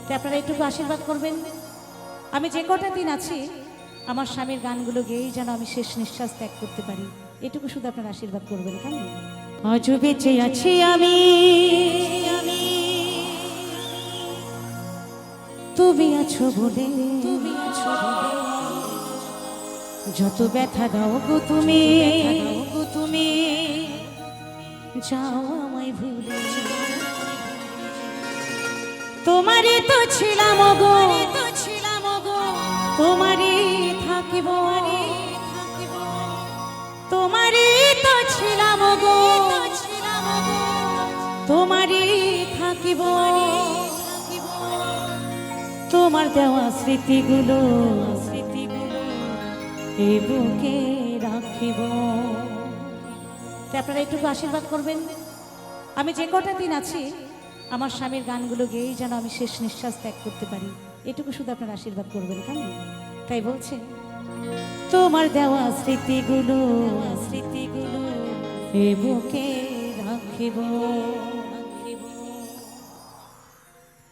তো আপনারা একটু আশীর্বাদ করবেন। আমি যে কটা দিন আছি আমার স্বামীর গানগুলো গেয়েই যেন আমি শেষ নিঃশ্বাস ত্যাগ করতে পারি, এটুকু শুধু আপনারা আশীর্বাদ করবেন। কেমন? আজও বেঁচে আছি আমি, তুমি আছো বলে, তুমি আছো বলে। যত ব্যথা দাও গো তুমি, তুমি যাও আমায় ভুলে। তোমারই তো ছিলাম গো, তোমারই থাকিব, তোমারই তো ছিলাম গো, তোমারই থাকিব। তোমার দেওয়া স্মৃতিগুলো এ বুকে রাখিব। আপনারা একটু আশীর্বাদ করবেন। আমি যে কটা দিন আছি আমার স্বামীর গানগুলো গেয়েই যেন আমি শেষ নিঃশ্বাস ত্যাগ করতে পারি, এটুকু শুধু আপনারা আশীর্বাদ করবেন। কেমন? তাই বলছে, তোমার দেওয়া স্মৃতিগুলো এ বুকে রাখিব।